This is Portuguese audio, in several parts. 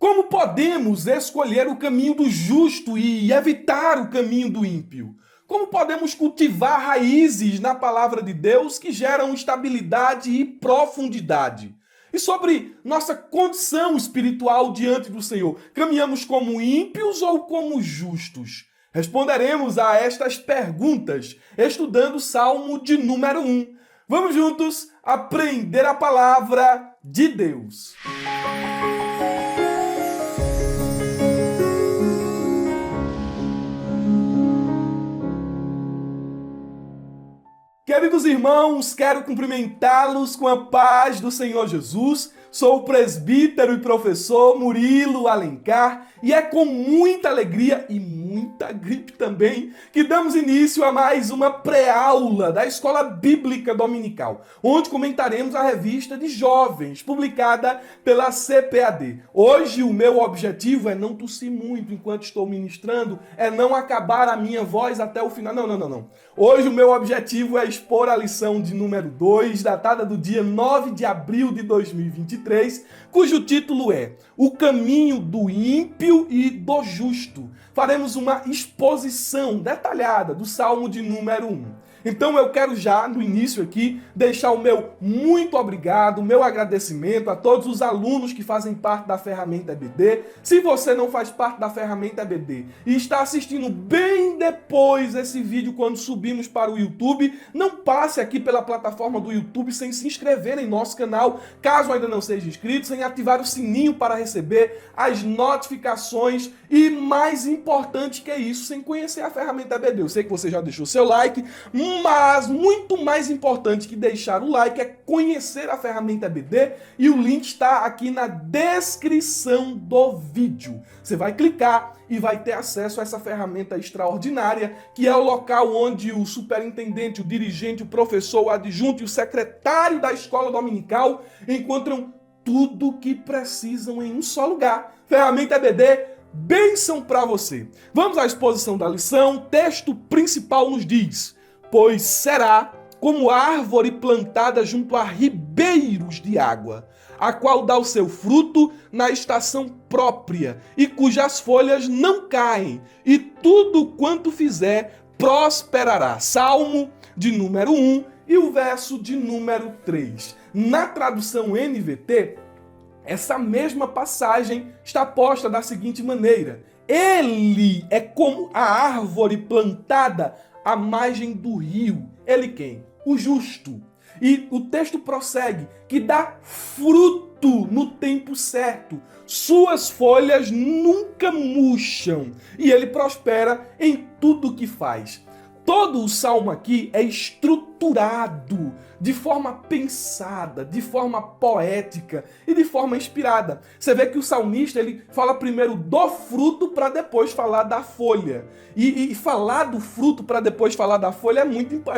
Como podemos escolher o caminho do justo e evitar o caminho do ímpio? Como podemos cultivar raízes na palavra de Deus que geram estabilidade e profundidade? E sobre nossa condição espiritual diante do Senhor, caminhamos como ímpios ou como justos? Responderemos a estas perguntas estudando o Salmo de número 1. Vamos juntos aprender a palavra de Deus. Queridos irmãos, quero cumprimentá-los com a paz do Senhor Jesus. Sou o presbítero e professor Murilo Alencar e é com muita alegria e muita gripe também que damos início a mais uma pré-aula da Escola Bíblica Dominical, onde comentaremos a revista de jovens publicada pela CPAD. Hoje o meu objetivo é não tossir muito enquanto estou ministrando, é não acabar a minha voz até o final. Não. Hoje o meu objetivo é expor a lição de número 2, datada do dia 9 de abril de 2023, cujo título é O Caminho do Ímpio e do Justo. Faremos uma exposição detalhada do Salmo de número 1. Então eu quero já, no início aqui, deixar o meu muito obrigado, o meu agradecimento a todos os alunos que fazem parte da ferramenta EBD. Se você não faz parte da ferramenta EBD e está assistindo bem depois esse vídeo quando subimos para o YouTube, não passe aqui pela plataforma do YouTube sem se inscrever em nosso canal, caso ainda não seja inscrito, sem ativar o sininho para receber as notificações e, mais importante que isso, sem conhecer a ferramenta EBD. Eu sei que você já deixou seu like, mas muito mais importante que deixar o like é conhecer a ferramenta EBD e o link está aqui na descrição do vídeo. Você vai clicar e vai ter acesso a essa ferramenta extraordinária, que é o local onde o superintendente, o dirigente, o professor, o adjunto e o secretário da escola dominical encontram tudo o que precisam em um só lugar. Ferramenta EBD, bênção para você. Vamos à exposição da lição. O texto principal nos diz: pois será como árvore plantada junto a ribeiros de água, a qual dá o seu fruto na estação própria, e cujas folhas não caem, e tudo quanto fizer prosperará. Salmo de número 1 e o verso de número 3. Na tradução NVT, essa mesma passagem está posta da seguinte maneira: ele é como a árvore plantada à margem do rio. Ele quem? O justo. E o texto prossegue, que dá fruto no tempo certo. Suas folhas nunca murcham e ele prospera em tudo que faz. Todo o salmo aqui é estruturado de forma pensada, de forma poética e de forma inspirada. Você vê que o salmista ele fala primeiro do fruto para depois falar da folha. E falar do fruto para depois falar da folha é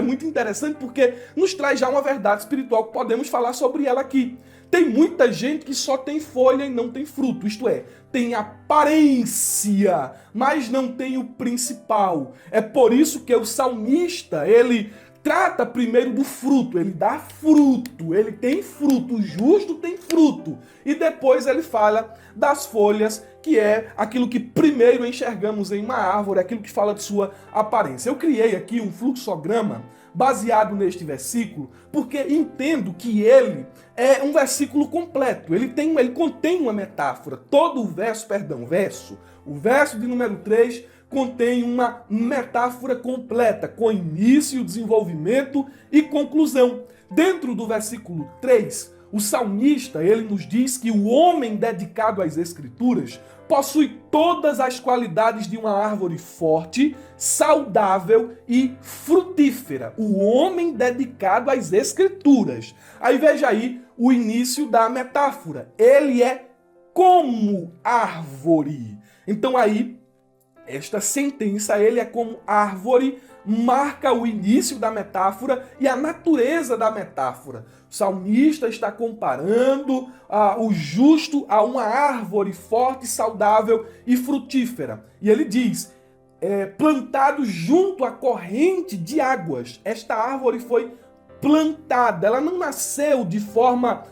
muito interessante, porque nos traz já uma verdade espiritual que podemos falar sobre ela aqui. Tem muita gente que só tem folha e não tem fruto, isto é, tem aparência, mas não tem o principal. É por isso que o salmista, ele trata primeiro do fruto, ele dá fruto, ele tem fruto, o justo tem fruto. E depois ele fala das folhas, que é aquilo que primeiro enxergamos em uma árvore, aquilo que fala de sua aparência. Eu criei aqui um fluxograma baseado neste versículo, porque entendo que ele é um versículo completo. Ele contém uma metáfora. Todo o verso de número 3 contém uma metáfora completa, com início, desenvolvimento e conclusão. Dentro do versículo 3, o salmista, ele nos diz que o homem dedicado às Escrituras possui todas as qualidades de uma árvore forte, saudável e frutífera. O homem dedicado às Escrituras. Aí veja aí o início da metáfora. Ele é como árvore. Então aí, esta sentença, ele é como árvore, marca o início da metáfora e a natureza da metáfora. O salmista está comparando o justo a uma árvore forte, saudável e frutífera. E ele diz, plantado junto à corrente de águas. Esta árvore foi plantada, ela não nasceu de forma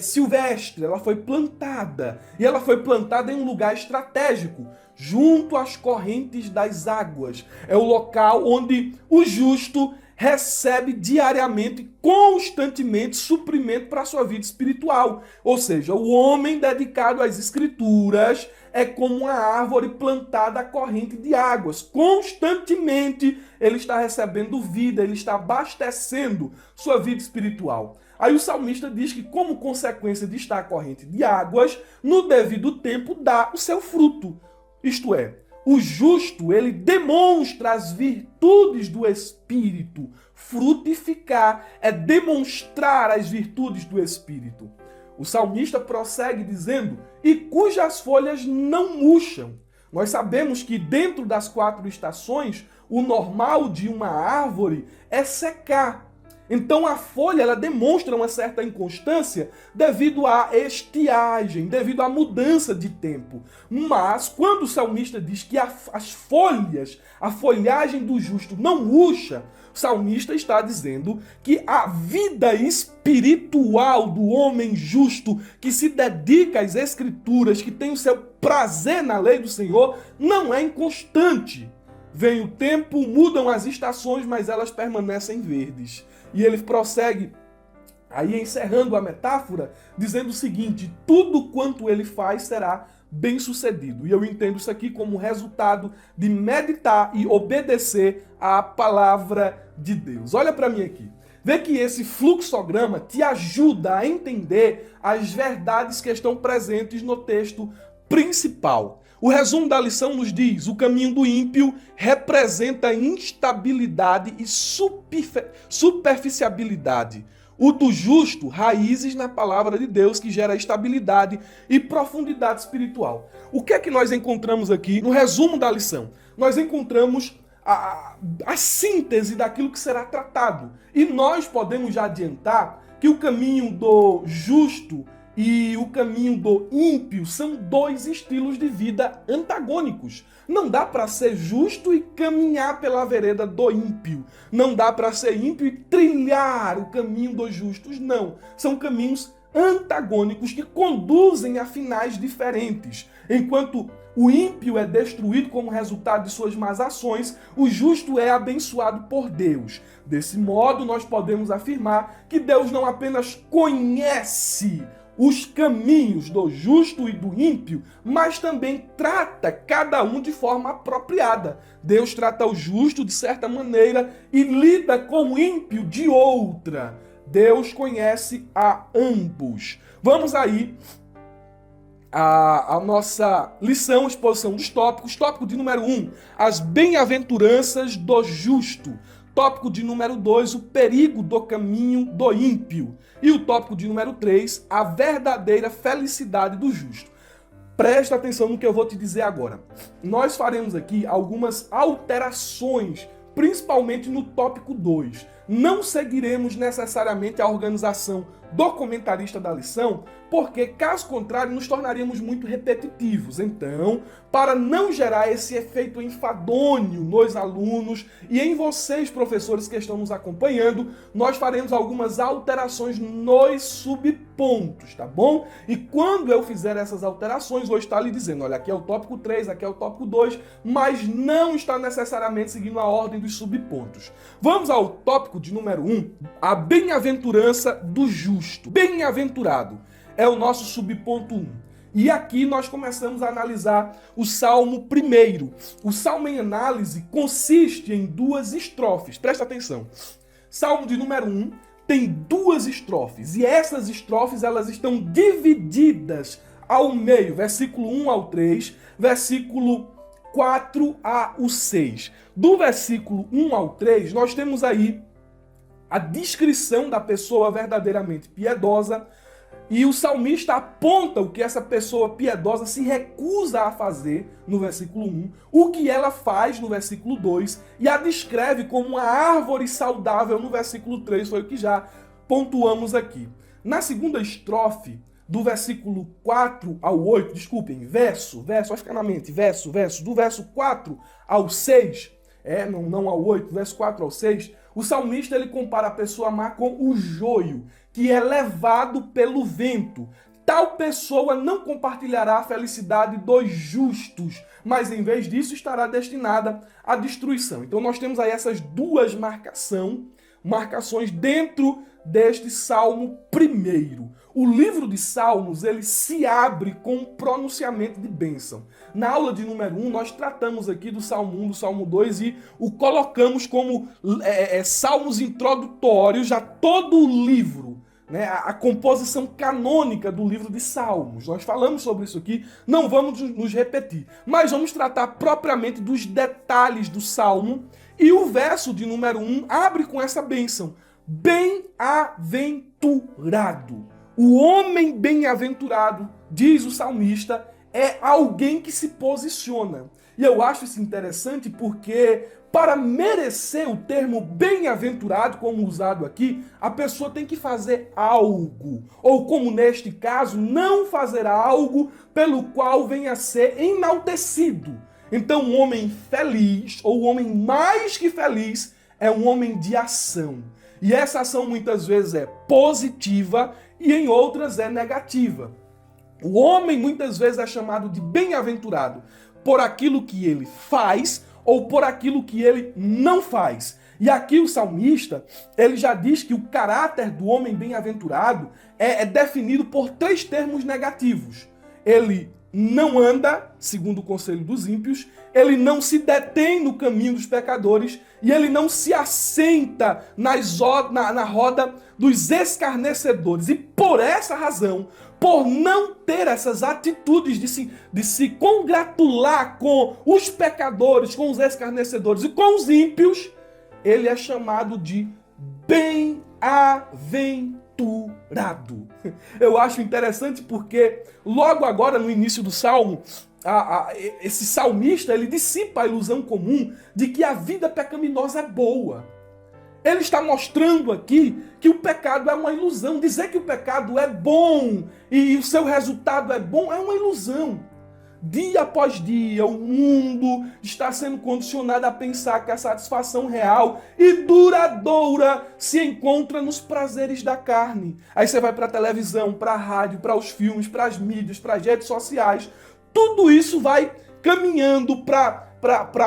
silvestre, ela foi plantada. E ela foi plantada em um lugar estratégico, junto às correntes das águas. É o local onde o justo recebe diariamente, constantemente, suprimento para a sua vida espiritual. Ou seja, o homem dedicado às escrituras é como uma árvore plantada à corrente de águas. Constantemente ele está recebendo vida, ele está abastecendo sua vida espiritual. Aí o salmista diz que, como consequência de estar à corrente de águas, no devido tempo dá o seu fruto. Isto é, o justo, ele demonstra as virtudes do Espírito. Frutificar é demonstrar as virtudes do Espírito. O salmista prossegue dizendo, e cujas folhas não murcham. Nós sabemos que dentro das 4 estações, o normal de uma árvore é secar. Então a folha ela demonstra uma certa inconstância devido à estiagem, devido à mudança de tempo. Mas quando o salmista diz que as folhas, a folhagem do justo não murcha, o salmista está dizendo que a vida espiritual do homem justo que se dedica às escrituras, que tem o seu prazer na lei do Senhor, não é inconstante. Vem o tempo, mudam as estações, mas elas permanecem verdes. E ele prossegue, aí encerrando a metáfora, dizendo o seguinte, tudo quanto ele faz será bem sucedido. E eu entendo isso aqui como resultado de meditar e obedecer à palavra de Deus. Olha para mim aqui. Vê que esse fluxograma te ajuda a entender as verdades que estão presentes no texto principal. O resumo da lição nos diz, o caminho do ímpio representa instabilidade e superficialidade. O do justo, raízes na palavra de Deus que gera estabilidade e profundidade espiritual. O que é que nós encontramos aqui no resumo da lição? Nós encontramos a síntese daquilo que será tratado. E nós podemos já adiantar que o caminho do justo e o caminho do ímpio são 2 estilos de vida antagônicos. Não dá para ser justo e caminhar pela vereda do ímpio. Não dá para ser ímpio e trilhar o caminho dos justos. Não. São caminhos antagônicos que conduzem a finais diferentes. Enquanto o ímpio é destruído como resultado de suas más ações, o justo é abençoado por Deus. Desse modo, nós podemos afirmar que Deus não apenas conhece os caminhos do justo e do ímpio, mas também trata cada um de forma apropriada. Deus trata o justo de certa maneira e lida com o ímpio de outra. Deus conhece a ambos. Vamos aí à nossa lição, exposição dos tópicos. Tópico de número 1, as bem-aventuranças do justo. Tópico de número 2, o perigo do caminho do ímpio. E o tópico de número 3, a verdadeira felicidade do justo. Presta atenção no que eu vou te dizer agora. Nós faremos aqui algumas alterações, principalmente no tópico 2. Não seguiremos necessariamente a organização do comentarista da lição, porque, caso contrário, nos tornaríamos muito repetitivos. Então, para não gerar esse efeito enfadonho nos alunos e em vocês, professores que estão nos acompanhando, nós faremos algumas alterações nos subpontos, tá bom? E quando eu fizer essas alterações, vou estar lhe dizendo, olha, aqui é o tópico 3, aqui é o tópico 2, mas não está necessariamente seguindo a ordem dos subpontos. Vamos ao tópico de número 1, a bem-aventurança do justo. Bem-aventurado é o nosso subponto 1. E aqui nós começamos a analisar o Salmo 1. O Salmo em análise consiste em 2 estrofes. Presta atenção. Salmo de número 1 tem 2 estrofes. E essas estrofes elas estão divididas ao meio. Versículo 1 ao 3, versículo 4 ao 6. Do versículo 1 ao 3, nós temos aí a descrição da pessoa verdadeiramente piedosa, e o salmista aponta o que essa pessoa piedosa se recusa a fazer no versículo 1, o que ela faz no versículo 2, e a descreve como uma árvore saudável no versículo 3, foi o que já pontuamos aqui. Na segunda estrofe, do versículo 4 ao 8, desculpem, verso, vai ficar na mente, verso, do verso 4 ao 6, não ao 8, verso 4 ao 6, o salmista ele compara a pessoa má com o joio, que é levado pelo vento. Tal pessoa não compartilhará a felicidade dos justos, mas em vez disso estará destinada à destruição. Então nós temos aí essas duas marcações dentro deste Salmo primeiro. O livro de Salmos, ele se abre com um pronunciamento de bênção. Na aula de número 1, nós tratamos aqui do Salmo 1, do Salmo 2 e o colocamos como salmos introdutórios a todo o livro, né? A composição canônica do livro de Salmos. Nós falamos sobre isso aqui, não vamos nos repetir, mas vamos tratar propriamente dos detalhes do Salmo, e o verso de número 1 abre com essa bênção. Bem-aventurado. O homem bem-aventurado, diz o salmista, é alguém que se posiciona. E eu acho isso interessante porque, para merecer o termo bem-aventurado, como usado aqui, a pessoa tem que fazer algo. Ou, como neste caso, não fazer algo pelo qual venha a ser enaltecido. Então, um homem feliz, ou um homem mais que feliz, é um homem de ação. E essa ação muitas vezes é positiva e em outras é negativa. O homem muitas vezes é chamado de bem-aventurado por aquilo que ele faz ou por aquilo que ele não faz. E aqui o salmista, ele já diz que o caráter do homem bem-aventurado é definido por 3 termos negativos. Ele não anda segundo o conselho dos ímpios, ele não se detém no caminho dos pecadores e ele não se assenta na roda dos escarnecedores. E por essa razão, por não ter essas atitudes de se congratular com os pecadores, com os escarnecedores e com os ímpios, ele é chamado de bem-aventurado. Eu acho interessante porque logo agora no início do Salmo, esse salmista ele dissipa a ilusão comum de que a vida pecaminosa é boa. Ele está mostrando aqui que o pecado é uma ilusão. Dizer que o pecado é bom e o seu resultado é bom é uma ilusão. Dia após dia, o mundo está sendo condicionado a pensar que a satisfação real e duradoura se encontra nos prazeres da carne. Aí você vai para a televisão, para a rádio, para os filmes, para as mídias, para as redes sociais. Tudo isso vai caminhando para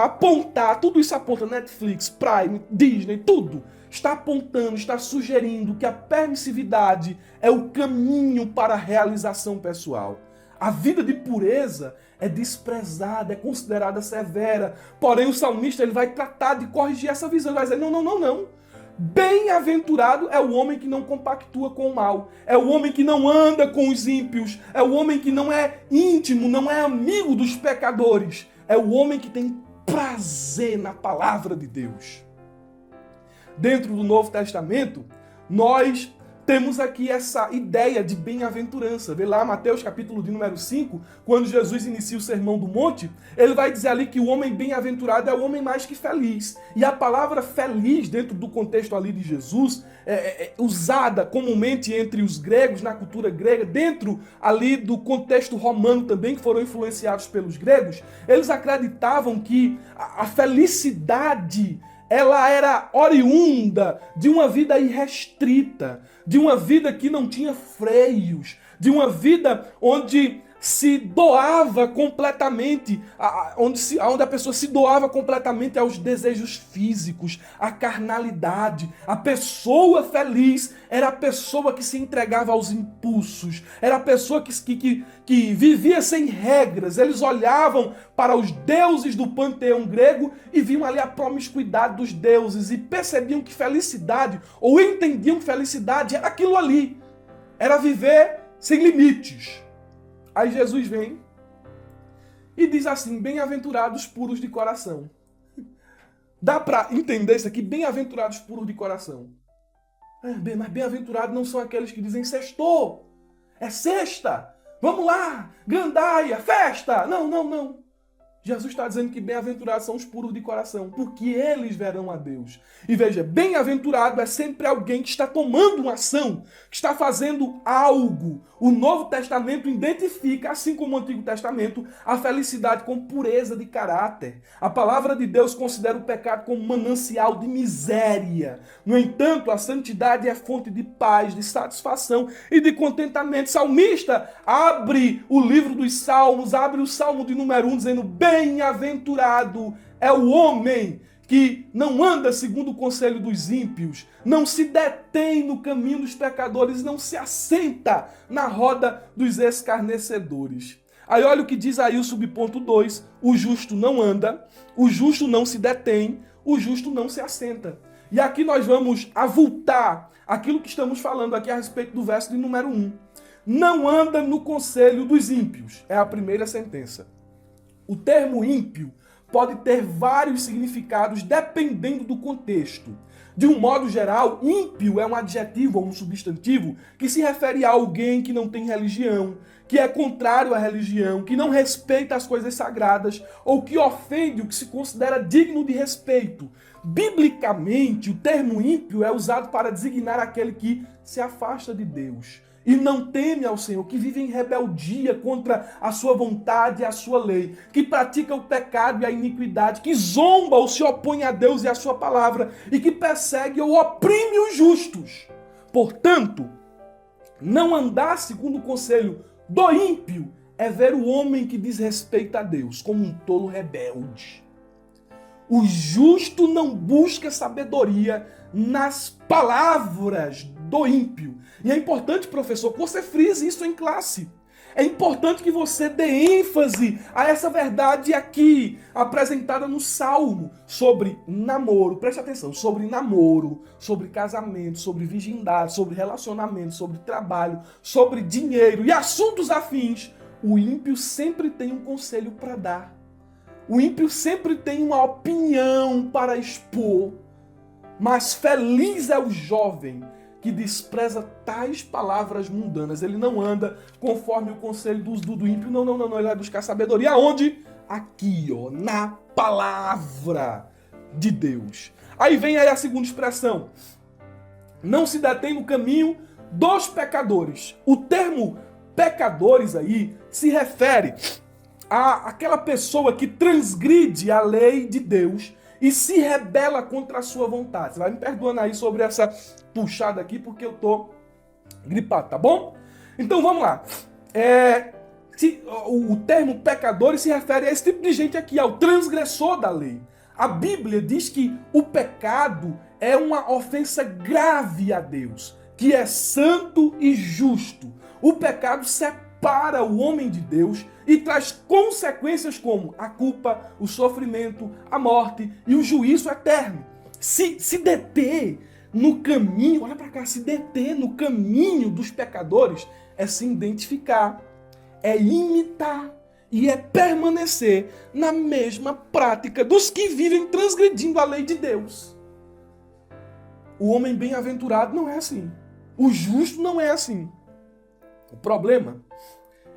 apontar, tudo isso aponta, Netflix, Prime, Disney, tudo. Está apontando, está sugerindo que a permissividade é o caminho para a realização pessoal. A vida de pureza é desprezada, é considerada severa. Porém, o salmista ele vai tratar de corrigir essa visão. Ele vai dizer, não. Bem-aventurado é o homem que não compactua com o mal. É o homem que não anda com os ímpios. É o homem que não é íntimo, não é amigo dos pecadores. É o homem que tem prazer na palavra de Deus. Dentro do Novo Testamento, nós temos aqui essa ideia de bem-aventurança. Vê lá Mateus capítulo de número 5, quando Jesus inicia o Sermão do Monte, ele vai dizer ali que o homem bem-aventurado é o homem mais que feliz. E a palavra feliz, dentro do contexto ali de Jesus, é usada comumente entre os gregos, na cultura grega, dentro ali do contexto romano também, que foram influenciados pelos gregos, eles acreditavam que a felicidade ela era oriunda de uma vida irrestrita, de uma vida que não tinha freios, de uma vida onde se doava completamente, onde a pessoa se doava completamente aos desejos físicos, à carnalidade. A pessoa feliz era a pessoa que se entregava aos impulsos, era a pessoa que vivia sem regras. Eles olhavam para os deuses do panteão grego e viam ali a promiscuidade dos deuses e percebiam que felicidade, ou entendiam que felicidade era aquilo ali, era viver sem limites. Aí Jesus vem e diz assim, bem-aventurados puros de coração. Dá para entender isso aqui? Bem-aventurados puros de coração. Mas bem-aventurados não são aqueles que dizem sextou, é sexta, vamos lá, gandaia, festa. Não. Jesus está dizendo que bem-aventurados são os puros de coração, porque eles verão a Deus. E veja, bem-aventurado é sempre alguém que está tomando uma ação, que está fazendo algo. O Novo Testamento identifica, assim como o Antigo Testamento, a felicidade com pureza de caráter. A palavra de Deus considera o pecado como manancial de miséria. No entanto, a santidade é fonte de paz, de satisfação e de contentamento. O salmista abre o livro dos Salmos, abre o Salmo de número 1, dizendo: bem-aventurado é o homem que não anda segundo o conselho dos ímpios, não se detém no caminho dos pecadores, não se assenta na roda dos escarnecedores. Aí olha o que diz aí o subponto 2, o justo não anda, o justo não se detém, o justo não se assenta. E aqui nós vamos avultar aquilo que estamos falando aqui a respeito do verso de número 1. Não anda no conselho dos ímpios, é a primeira sentença. O termo ímpio pode ter vários significados dependendo do contexto. De um modo geral, ímpio é um adjetivo ou um substantivo que se refere a alguém que não tem religião, que é contrário à religião, que não respeita as coisas sagradas ou que ofende o que se considera digno de respeito. Biblicamente, o termo ímpio é usado para designar aquele que se afasta de Deus e não teme ao Senhor, que vive em rebeldia contra a sua vontade e a sua lei, que pratica o pecado e a iniquidade, que zomba ou se opõe a Deus e a sua palavra, e que persegue ou oprime os justos. Portanto, não andar segundo o conselho do ímpio é ver o homem que desrespeita a Deus como um tolo rebelde. O justo não busca sabedoria nas palavras do ímpio. E é importante, professor, que você frise isso em classe. É importante que você dê ênfase a essa verdade aqui, apresentada no Salmo, sobre namoro. Preste atenção, sobre namoro, sobre casamento, sobre virgindade, sobre relacionamento, sobre trabalho, sobre dinheiro e assuntos afins. O ímpio sempre tem um conselho para dar. O ímpio sempre tem uma opinião para expor. Mas feliz é o jovem que despreza tais palavras mundanas. Ele não anda conforme o conselho do ímpio. Não. Ele vai buscar sabedoria. Aonde? Aqui, ó, na palavra de Deus. Aí vem aí a segunda expressão. Não se detém no caminho dos pecadores. O termo pecadores aí se refere àquela pessoa que transgride a lei de Deus e se rebela contra a sua vontade. Você vai me perdoando aí sobre essa puxada aqui, porque eu tô gripado, tá bom? Então vamos lá. O termo pecadores se refere a esse tipo de gente aqui, ao transgressor da lei. A Bíblia diz que o pecado é uma ofensa grave a Deus, que é santo e justo. O pecado separa o homem de Deus e traz consequências como a culpa, o sofrimento, a morte e o juízo eterno. Se deter no caminho, olha para cá, se deter no caminho dos pecadores é se identificar, é imitar e é permanecer na mesma prática dos que vivem transgredindo a lei de Deus. O homem bem-aventurado não é assim. O justo não é assim. O problema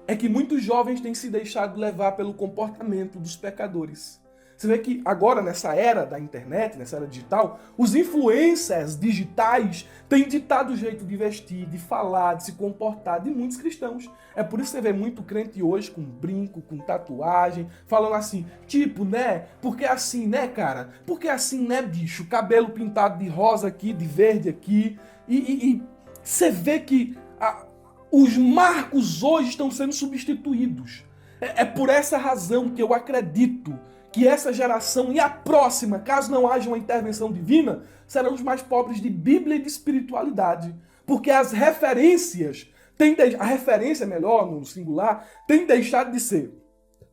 é que muitos jovens têm se deixado levar pelo comportamento dos pecadores. Você vê que agora, nessa era da internet, nessa era digital, os influencers digitais têm ditado o jeito de vestir, de falar, de se comportar de muitos cristãos. É por isso que você vê muito crente hoje com brinco, com tatuagem, falando assim, tipo, né? Porque assim, né, cara? Porque assim, né, bicho? Cabelo pintado de rosa aqui, de verde aqui. E você vê que os marcos hoje estão sendo substituídos. É por essa razão que eu acredito que essa geração e a próxima, caso não haja uma intervenção divina, serão os mais pobres de Bíblia e de espiritualidade. Porque as referências, a referência, melhor, no singular, tem deixado de ser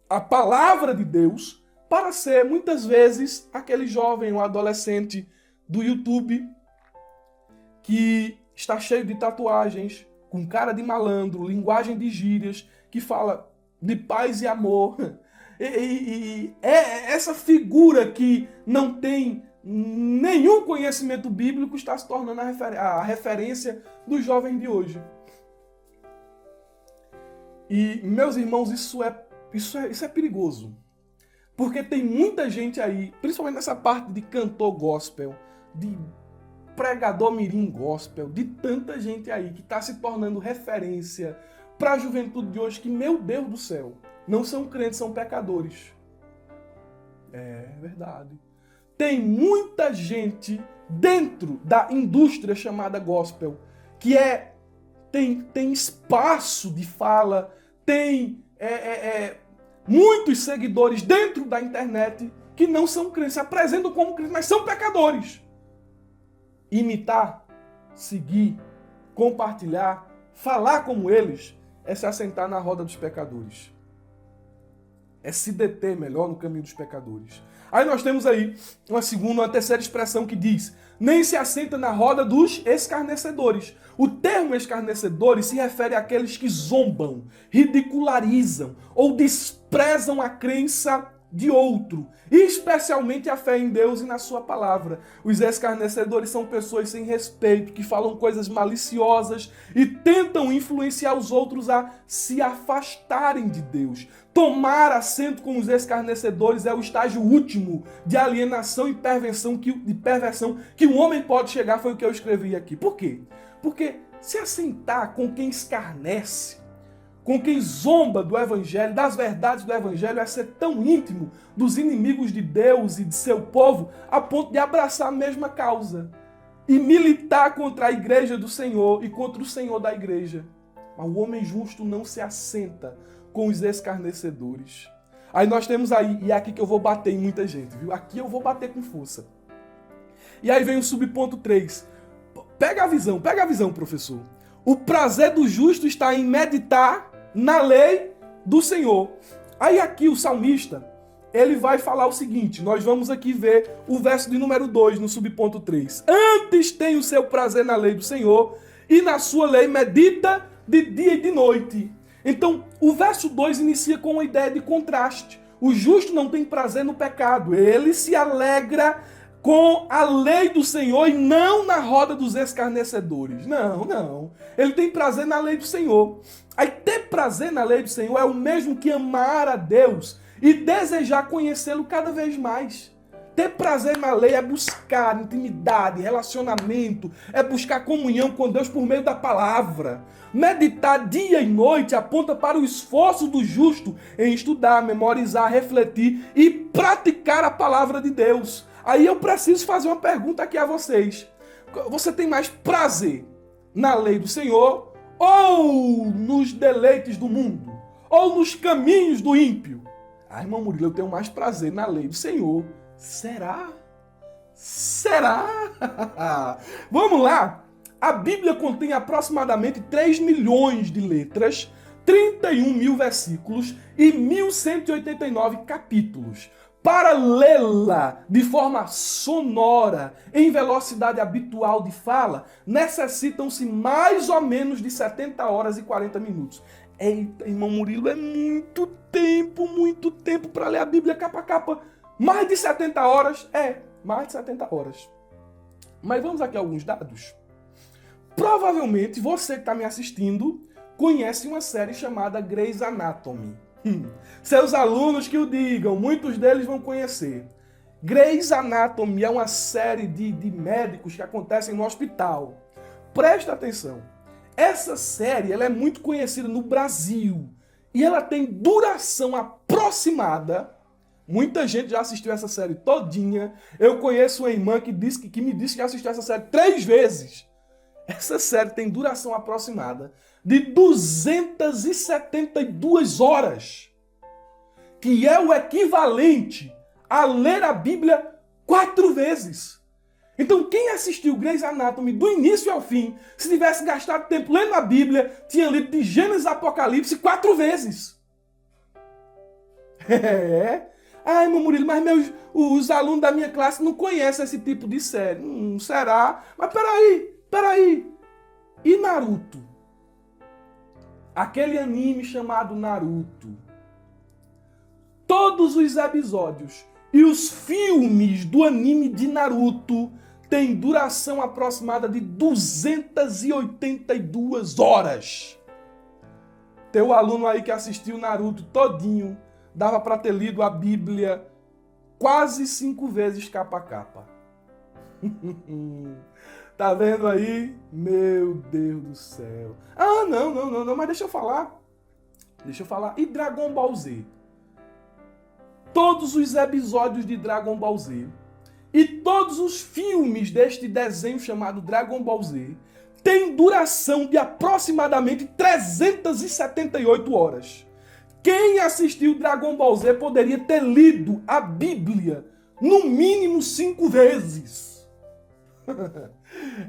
a palavra de Deus para ser, muitas vezes, aquele jovem ou adolescente do YouTube que está cheio de tatuagens, com cara de malandro, linguagem de gírias, que fala de paz e amor. E é essa figura que não tem nenhum conhecimento bíblico está se tornando a referência dos jovens de hoje. E, meus irmãos, isso é perigoso. Porque tem muita gente aí, principalmente nessa parte de cantor gospel, de pregador mirim gospel, de tanta gente aí que está se tornando referência para a juventude de hoje que, meu Deus do céu, não são crentes, são pecadores. É verdade. Tem muita gente dentro da indústria chamada gospel que tem espaço de fala, tem muitos seguidores dentro da internet que não são crentes, se apresentam como crentes, mas são pecadores. Imitar, seguir, compartilhar, falar como eles é se assentar na roda dos pecadores. É se deter melhor no caminho dos pecadores. Aí nós temos aí uma terceira expressão que diz: nem se assenta na roda dos escarnecedores. O termo escarnecedores se refere àqueles que zombam, ridicularizam ou desprezam a crença de outro, e especialmente a fé em Deus e na sua palavra. Os escarnecedores são pessoas sem respeito, que falam coisas maliciosas e tentam influenciar os outros a se afastarem de Deus. Tomar assento com os escarnecedores é o estágio último de alienação e perversão que um homem pode chegar, foi o que eu escrevi aqui. Por quê? Porque se assentar com quem escarnece, com quem zomba do Evangelho, das verdades do Evangelho, é ser tão íntimo dos inimigos de Deus e de seu povo, a ponto de abraçar a mesma causa e militar contra a igreja do Senhor e contra o Senhor da igreja. Mas o homem justo não se assenta com os escarnecedores. Aí nós temos aí, e é aqui que eu vou bater em muita gente, viu? Aqui eu vou bater com força. E aí vem o subponto 3. Pega a visão, professor. O prazer do justo está em meditar na lei do Senhor. Aí aqui o salmista, ele vai falar o seguinte, nós vamos aqui ver o verso de número 2 no subponto 3. Antes tem o seu prazer na lei do Senhor e na sua lei medita de dia e de noite. Então, o verso 2 inicia com uma ideia de contraste. O justo não tem prazer no pecado, ele se alegra com a lei do Senhor e não na roda dos escarnecedores. Não. Ele tem prazer na lei do Senhor. Aí ter prazer na lei do Senhor é o mesmo que amar a Deus e desejar conhecê-lo cada vez mais. Ter prazer na lei é buscar intimidade, relacionamento, é buscar comunhão com Deus por meio da palavra. Meditar dia e noite aponta para o esforço do justo em estudar, memorizar, refletir e praticar a palavra de Deus. Aí eu preciso fazer uma pergunta aqui a vocês. Você tem mais prazer na lei do Senhor ou nos deleites do mundo? Ou nos caminhos do ímpio? Ah, irmão Murilo, eu tenho mais prazer na lei do Senhor. Será? Vamos lá. A Bíblia contém aproximadamente 3 milhões de letras, 31 mil versículos e 1.189 capítulos. Para lê-la de forma sonora, em velocidade habitual de fala, necessitam-se mais ou menos de 70 horas e 40 minutos. Eita, irmão Murilo, é muito tempo para ler a Bíblia capa a capa. Mais de 70 horas? Mais de 70 horas. Mas vamos aqui a alguns dados. Provavelmente você que está me assistindo conhece uma série chamada Grey's Anatomy. Seus alunos que o digam, muitos deles vão conhecer. Grey's Anatomy é uma série de médicos que acontecem no hospital. Presta atenção. Essa série ela é muito conhecida no Brasil e ela tem duração aproximada. Muita gente já assistiu essa série todinha. Eu conheço uma irmã que me disse que já assistiu essa série 3 vezes. Essa série tem duração aproximada de 272 horas, que é o equivalente a ler a Bíblia 4 vezes. Então, quem assistiu Grey's Anatomy do início ao fim, se tivesse gastado tempo lendo a Bíblia, tinha lido de Gênesis a Apocalipse 4 vezes. Ai, meu Murilo, mas os alunos da minha classe não conhecem esse tipo de série. Será? Mas peraí. E Naruto? Aquele anime chamado Naruto. Todos os episódios e os filmes do anime de Naruto têm duração aproximada de 282 horas. Teu aluno aí que assistiu Naruto todinho dava para ter lido a Bíblia quase 5 vezes capa a capa. Tá vendo aí? Meu Deus do céu. Ah, não, mas deixa eu falar. E Dragon Ball Z? Todos os episódios de Dragon Ball Z e todos os filmes deste desenho chamado Dragon Ball Z têm duração de aproximadamente 378 horas. Quem assistiu Dragon Ball Z poderia ter lido a Bíblia no mínimo 5 vezes.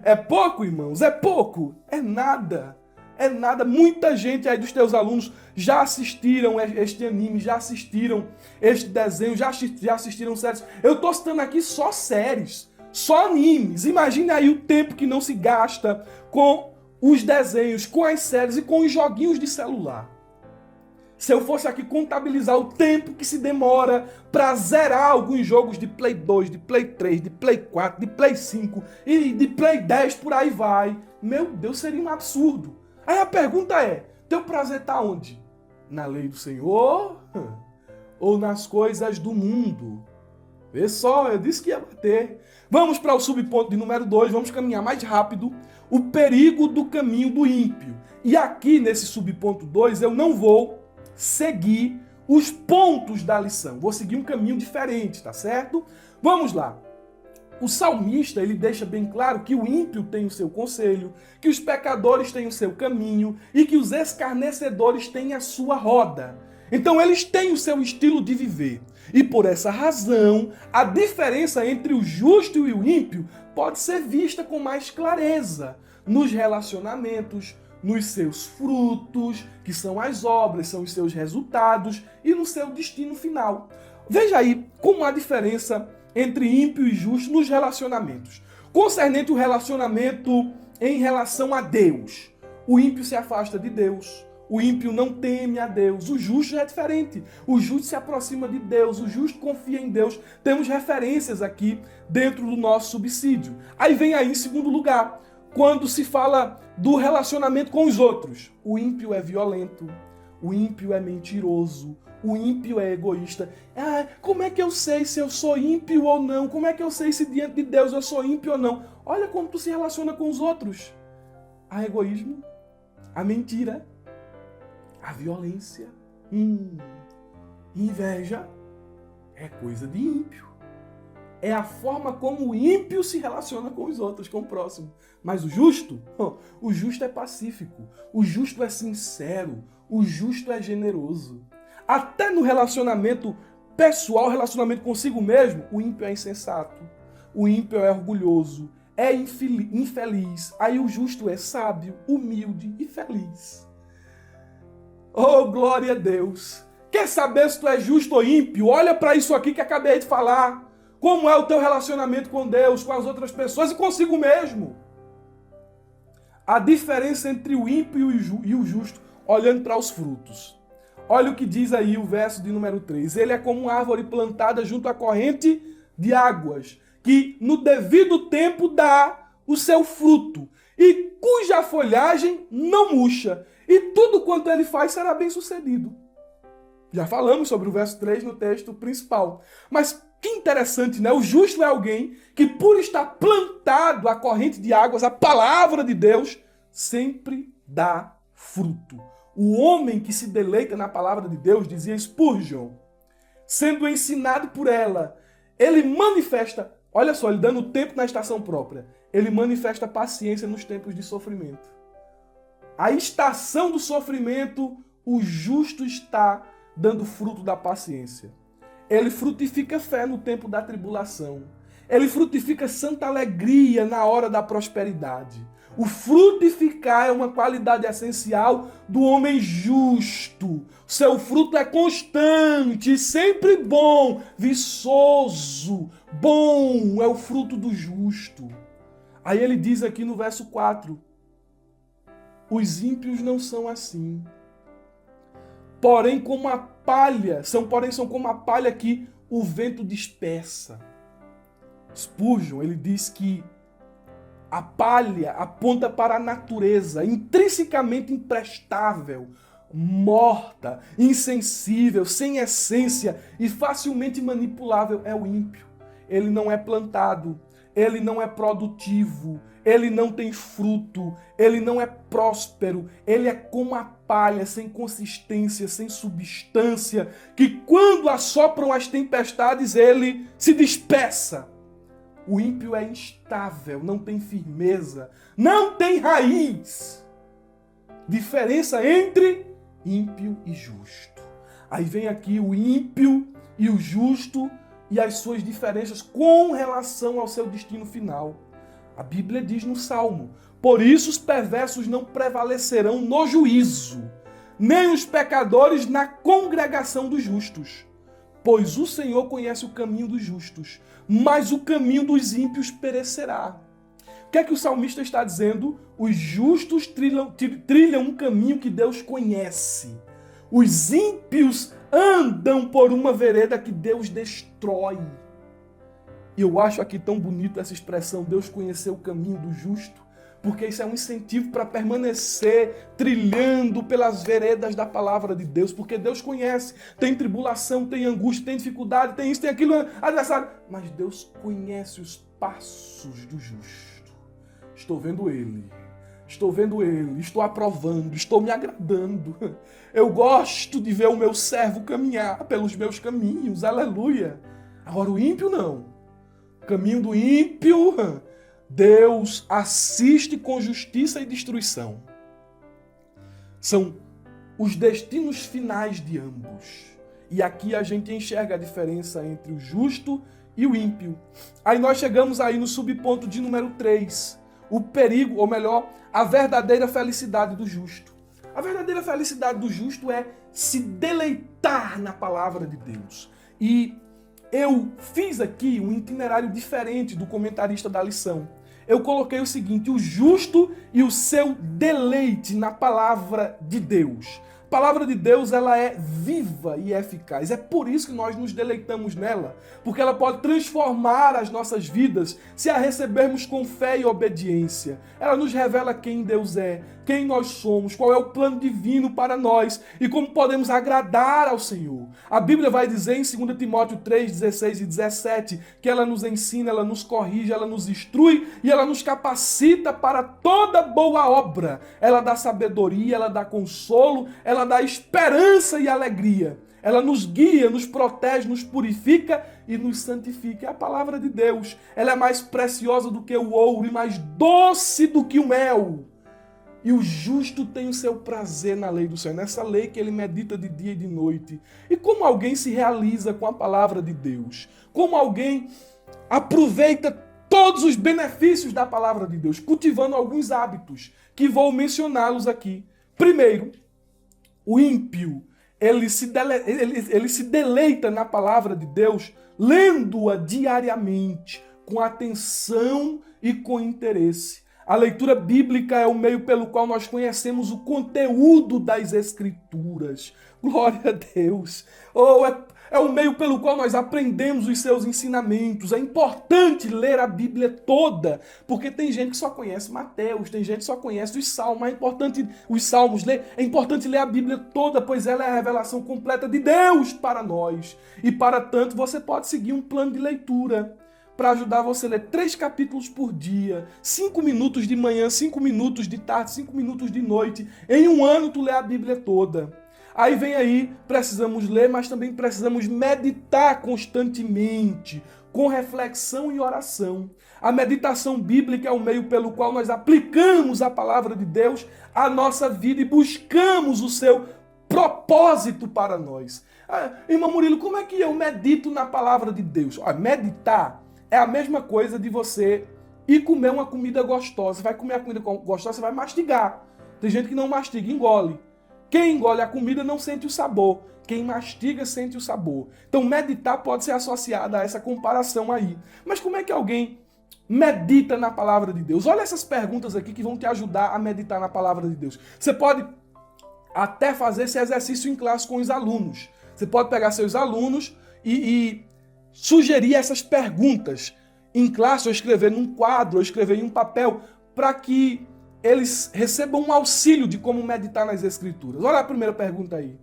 É pouco, irmãos? É pouco? É nada. É nada. Muita gente aí dos teus alunos já assistiram este anime, já assistiram este desenho, já assistiram séries. Eu estou citando aqui só séries, só animes. Imagine aí o tempo que não se gasta com os desenhos, com as séries e com os joguinhos de celular. Se eu fosse aqui contabilizar o tempo que se demora para zerar alguns jogos de Play 2, de Play 3, de Play 4, de Play 5 e de Play 10, por aí vai. Meu Deus, seria um absurdo. Aí a pergunta é, teu prazer está onde? Na lei do Senhor ou nas coisas do mundo? Vê só, eu disse que ia bater. Vamos para o subponto de número 2, vamos caminhar mais rápido. O perigo do caminho do ímpio. E aqui nesse subponto 2 eu não vou seguir os pontos da lição. Vou seguir um caminho diferente, tá certo? Vamos lá. O salmista, ele deixa bem claro que o ímpio tem o seu conselho, que os pecadores têm o seu caminho e que os escarnecedores têm a sua roda. Então eles têm o seu estilo de viver. E por essa razão, a diferença entre o justo e o ímpio pode ser vista com mais clareza nos relacionamentos, nos seus frutos, que são as obras, são os seus resultados, e no seu destino final. Veja aí como há diferença entre ímpio e justo nos relacionamentos. Concernente o relacionamento em relação a Deus. O ímpio se afasta de Deus. O ímpio não teme a Deus. O justo já é diferente. O justo se aproxima de Deus. O justo confia em Deus. Temos referências aqui dentro do nosso subsídio. Aí vem aí em segundo lugar, quando se fala do relacionamento com os outros. O ímpio é violento, o ímpio é mentiroso, o ímpio é egoísta. Ah, como é que eu sei se eu sou ímpio ou não? Como é que eu sei se diante de Deus eu sou ímpio ou não? Olha como tu se relaciona com os outros. Há egoísmo, a mentira, a violência, inveja, é coisa de ímpio. É a forma como o ímpio se relaciona com os outros, com o próximo. Mas o justo é pacífico, o justo é sincero, o justo é generoso. Até no relacionamento pessoal, relacionamento consigo mesmo, o ímpio é insensato, o ímpio é orgulhoso, é infeliz. Aí o justo é sábio, humilde e feliz. Oh, glória a Deus! Quer saber se tu é justo ou ímpio? Olha para isso aqui que acabei de falar. Como é o teu relacionamento com Deus, com as outras pessoas e consigo mesmo? A diferença entre o ímpio e o justo, olhando para os frutos. Olha o que diz aí o verso de número 3. Ele é como uma árvore plantada junto à corrente de águas, que no devido tempo dá o seu fruto, e cuja folhagem não murcha, e tudo quanto ele faz será bem sucedido. Já falamos sobre o verso 3 no texto principal. Mas que interessante, né? O justo é alguém que, por estar plantado à corrente de águas, a palavra de Deus sempre dá fruto. O homem que se deleita na palavra de Deus, dizia Spurgeon, sendo ensinado por ela, ele manifesta, olha só, ele dando tempo na estação própria, ele manifesta paciência nos tempos de sofrimento. A estação do sofrimento, o justo está dando fruto da paciência. Ele frutifica fé no tempo da tribulação. Ele frutifica santa alegria na hora da prosperidade. O frutificar é uma qualidade essencial do homem justo. Seu fruto é constante, sempre bom, viçoso. Bom é o fruto do justo. Aí ele diz aqui no verso 4, os ímpios não são assim. Porém, como a palha, são como a palha que o vento dispersa. Spurgeon, ele diz que a palha aponta para a natureza, intrinsecamente imprestável, morta, insensível, sem essência e facilmente manipulável é o ímpio. Ele não é plantado, ele não é produtivo, ele não tem fruto, ele não é próspero, ele é como a palha, sem consistência, sem substância, que quando assopram as tempestades ele se dispersa. O ímpio é instável, não tem firmeza, não tem raiz. Diferença entre ímpio e justo. Aí vem aqui o ímpio e o justo e as suas diferenças com relação ao seu destino final. A Bíblia diz no Salmo: por isso os perversos não prevalecerão no juízo, nem os pecadores na congregação dos justos. Pois o Senhor conhece o caminho dos justos, mas o caminho dos ímpios perecerá. O que é que o salmista está dizendo? Os justos trilham um caminho que Deus conhece. Os ímpios andam por uma vereda que Deus destrói. E eu acho aqui tão bonito essa expressão, Deus conheceu o caminho do justo, porque isso é um incentivo para permanecer trilhando pelas veredas da palavra de Deus, porque Deus conhece, tem tribulação, tem angústia, tem dificuldade, tem isso, tem aquilo, adversário, mas Deus conhece os passos do justo. Estou vendo ele, estou aprovando, estou me agradando. Eu gosto de ver o meu servo caminhar pelos meus caminhos, aleluia. Agora o ímpio não. O caminho do ímpio, Deus assiste com justiça e destruição. São os destinos finais de ambos. E aqui a gente enxerga a diferença entre o justo e o ímpio. Aí nós chegamos aí no subponto de número 3. O perigo, ou melhor, a verdadeira felicidade do justo. A verdadeira felicidade do justo é se deleitar na palavra de Deus. E eu fiz aqui um itinerário diferente do comentarista da lição. Eu coloquei o seguinte: o justo e o seu deleite na palavra de Deus. A palavra de Deus, ela é viva e eficaz. É por isso que nós nos deleitamos nela, porque ela pode transformar as nossas vidas se a recebermos com fé e obediência. Ela nos revela quem Deus é, quem nós somos, qual é o plano divino para nós e como podemos agradar ao Senhor. A Bíblia vai dizer em 2 Timóteo 3, 16 e 17 que ela nos ensina, ela nos corrige, ela nos instrui e ela nos capacita para toda boa obra. Ela dá sabedoria, ela dá consolo, ela dá esperança e alegria. Ela nos guia, nos protege, nos purifica e nos santifica. É a palavra de Deus. Ela é mais preciosa do que o ouro e mais doce do que o mel. E o justo tem o seu prazer na lei do Senhor, nessa lei que ele medita de dia e de noite. E como alguém se realiza com a palavra de Deus? Como alguém aproveita todos os benefícios da palavra de Deus, cultivando alguns hábitos, que vou mencioná-los aqui. Primeiro, o ímpio, ele se deleita na palavra de Deus, lendo-a diariamente, com atenção e com interesse. A leitura bíblica é o meio pelo qual nós conhecemos o conteúdo das Escrituras. Glória a Deus! É o meio pelo qual nós aprendemos os seus ensinamentos. É importante ler a Bíblia toda, porque tem gente que só conhece Mateus, tem gente que só conhece os Salmos. É importante ler a Bíblia toda, pois ela é a revelação completa de Deus para nós. E para tanto, você pode seguir um plano de leitura para ajudar você a ler 3 capítulos por dia, 5 minutos de manhã, 5 minutos de tarde, 5 minutos de noite. Em um ano tu lê a Bíblia toda. Aí vem aí, precisamos ler, mas também precisamos meditar constantemente, com reflexão e oração. A meditação bíblica é o meio pelo qual nós aplicamos a palavra de Deus à nossa vida e buscamos o seu propósito para nós. Irmão Murilo, como é que eu medito na palavra de Deus? Meditar é a mesma coisa de você ir comer uma comida gostosa. Você vai comer a comida gostosa, você vai mastigar. Tem gente que não mastiga, engole. Quem engole a comida não sente o sabor. Quem mastiga sente o sabor. Então meditar pode ser associado a essa comparação aí. Mas como é que alguém medita na palavra de Deus? Olha essas perguntas aqui que vão te ajudar a meditar na palavra de Deus. Você pode até fazer esse exercício em classe com os alunos. Você pode pegar seus alunos e sugerir essas perguntas em classe, ou escrever num quadro, ou escrever em um papel, para que eles recebam um auxílio de como meditar nas Escrituras. Olha a primeira pergunta aí.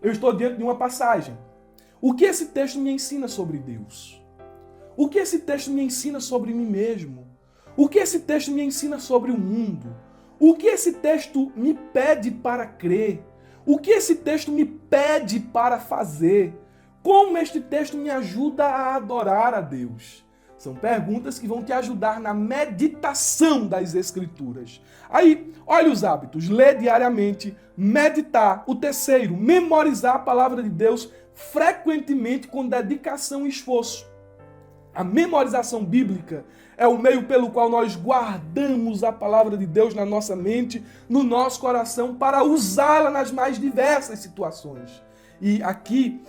Eu estou diante de uma passagem. O que esse texto me ensina sobre Deus? O que esse texto me ensina sobre mim mesmo? O que esse texto me ensina sobre o mundo? O que esse texto me pede para crer? O que esse texto me pede para fazer? Como este texto me ajuda a adorar a Deus? São perguntas que vão te ajudar na meditação das Escrituras. Aí, olha os hábitos. Ler diariamente, meditar. O terceiro, memorizar a palavra de Deus frequentemente com dedicação e esforço. A memorização bíblica é o meio pelo qual nós guardamos a palavra de Deus na nossa mente, no nosso coração, para usá-la nas mais diversas situações. E aqui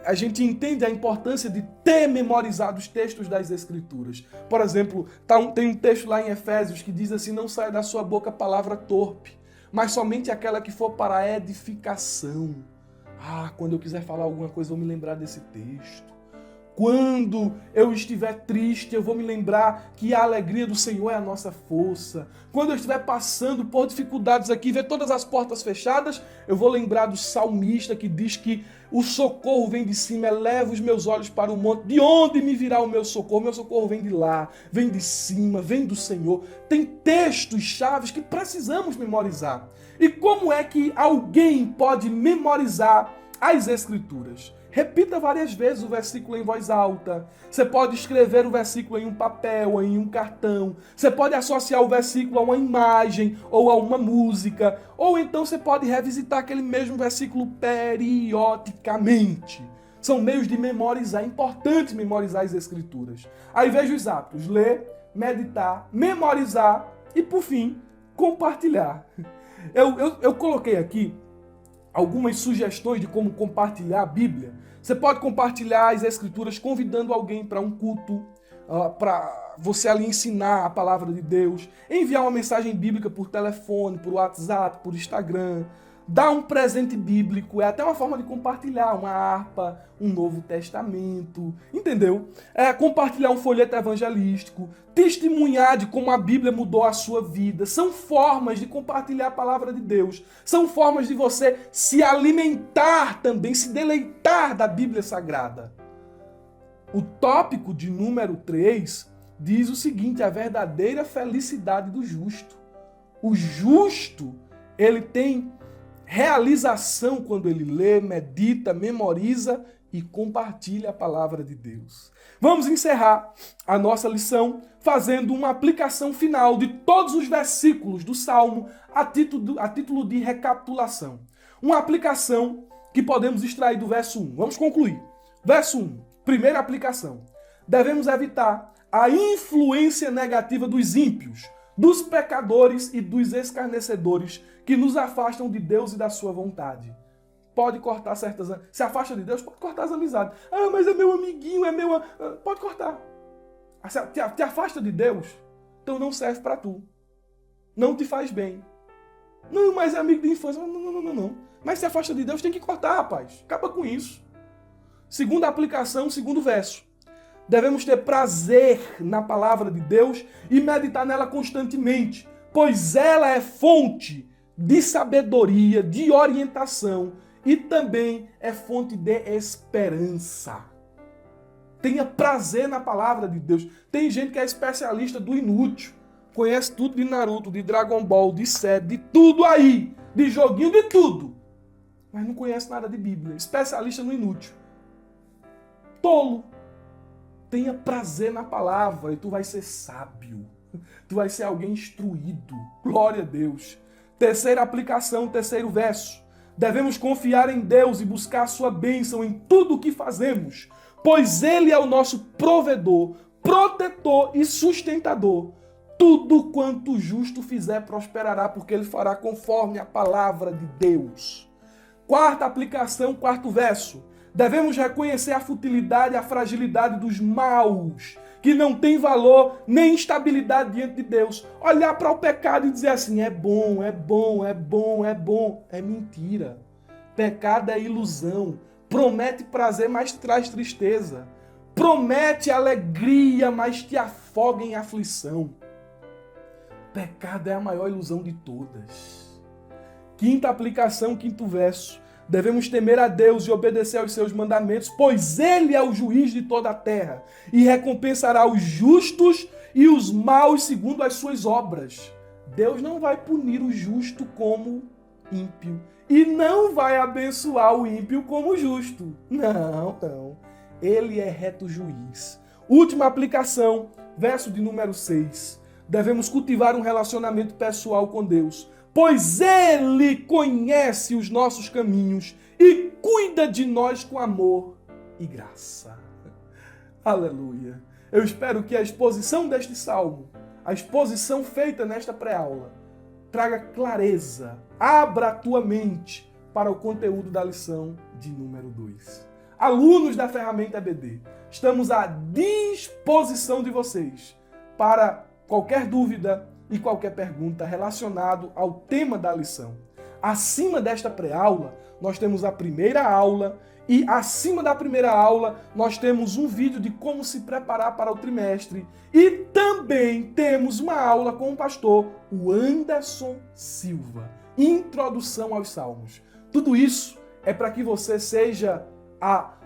a gente entende a importância de ter memorizado os textos das Escrituras. Por exemplo, tem um texto lá em Efésios que diz assim: não saia da sua boca palavra torpe, mas somente aquela que for para a edificação. Quando eu quiser falar alguma coisa, eu vou me lembrar desse texto. Quando eu estiver triste, eu vou me lembrar que a alegria do Senhor é a nossa força. Quando eu estiver passando por dificuldades aqui, ver todas as portas fechadas, eu vou lembrar do salmista que diz que o socorro vem de cima, eleva os meus olhos para o monte. De onde me virá o meu socorro? Meu socorro vem de lá, vem de cima, vem do Senhor. Tem textos chaves que precisamos memorizar. E como é que alguém pode memorizar as Escrituras? Repita várias vezes o versículo em voz alta. Você pode escrever o versículo em um papel, em um cartão. Você pode associar o versículo a uma imagem ou a uma música. Ou então você pode revisitar aquele mesmo versículo periodicamente. São meios de memorizar. É importante memorizar as Escrituras. Aí veja os hábitos: ler, meditar, memorizar e, por fim, compartilhar. Eu coloquei aqui algumas sugestões de como compartilhar a Bíblia. Você pode compartilhar as Escrituras convidando alguém para um culto, para você ali ensinar a palavra de Deus, enviar uma mensagem bíblica por telefone, por WhatsApp, por Instagram, dar um presente bíblico, é até uma forma de compartilhar uma harpa, um Novo Testamento, entendeu? Compartilhar um folheto evangelístico, testemunhar de como a Bíblia mudou a sua vida. São formas de compartilhar a palavra de Deus. São formas de você se alimentar também, se deleitar da Bíblia Sagrada. O tópico de número 3 diz o seguinte: a verdadeira felicidade do justo. O justo, ele tem realização quando ele lê, medita, memoriza e compartilha a palavra de Deus. Vamos encerrar a nossa lição fazendo uma aplicação final de todos os versículos do Salmo a título de recapitulação. Uma aplicação que podemos extrair do verso 1. Vamos concluir. Verso 1. Primeira aplicação. Devemos evitar a influência negativa dos ímpios, dos pecadores e dos escarnecedores que nos afastam de Deus e da sua vontade. Pode cortar certas... Se afasta de Deus, pode cortar as amizades. Mas é meu amiguinho, é meu... Pode cortar. Te afasta de Deus, então não serve para tu. Não te faz bem. Não, mas é amigo de infância. Não. Mas se afasta de Deus, tem que cortar, rapaz. Acaba com isso. Segunda aplicação, segundo verso. Devemos ter prazer na palavra de Deus e meditar nela constantemente, pois ela é fonte de sabedoria, de orientação e também é fonte de esperança. Tenha prazer na palavra de Deus. Tem gente que é especialista do inútil, conhece tudo de Naruto, de Dragon Ball, de série, de tudo aí, de joguinho, de tudo, mas não conhece nada de Bíblia. Especialista no inútil. Tolo. Tenha prazer na palavra e tu vai ser sábio. Tu vai ser alguém instruído. Glória a Deus. Terceira aplicação, terceiro verso. Devemos confiar em Deus e buscar a sua bênção em tudo o que fazemos, pois Ele é o nosso provedor, protetor e sustentador. Tudo quanto o justo fizer prosperará, porque Ele fará conforme a palavra de Deus. Quarta aplicação, quarto verso. Devemos reconhecer a futilidade e a fragilidade dos maus, que não tem valor nem estabilidade diante de Deus. Olhar para o pecado e dizer assim: é bom, é bom, é bom, é bom. É mentira. Pecado é ilusão. Promete prazer, mas traz tristeza. Promete alegria, mas te afoga em aflição. Pecado é a maior ilusão de todas. Quinta aplicação, quinto verso. Devemos temer a Deus e obedecer aos seus mandamentos, pois Ele é o juiz de toda a terra e recompensará os justos e os maus segundo as suas obras. Deus não vai punir o justo como ímpio e não vai abençoar o ímpio como justo. Não. Ele é reto juiz. Última aplicação, verso de número 6. Devemos cultivar um relacionamento pessoal com Deus, pois Ele conhece os nossos caminhos e cuida de nós com amor e graça. Aleluia. Eu espero que a exposição deste salmo, a exposição feita nesta pré-aula, traga clareza, abra a tua mente para o conteúdo da lição de número 2. Alunos da ferramenta EBD, estamos à disposição de vocês para qualquer dúvida e qualquer pergunta relacionado ao tema da lição. Acima desta pré-aula, nós temos a primeira aula e acima da primeira aula, nós temos um vídeo de como se preparar para o trimestre e também temos uma aula com o pastor o Anderson Silva, Introdução aos Salmos. Tudo isso é para que você seja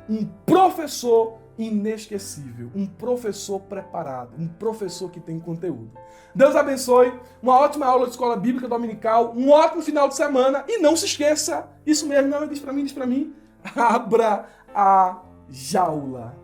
um professor inesquecível, um professor preparado, um professor que tem conteúdo. Deus abençoe, uma ótima aula de escola bíblica dominical, um ótimo final de semana e não se esqueça, isso mesmo, não, diz para mim, abra a jaula.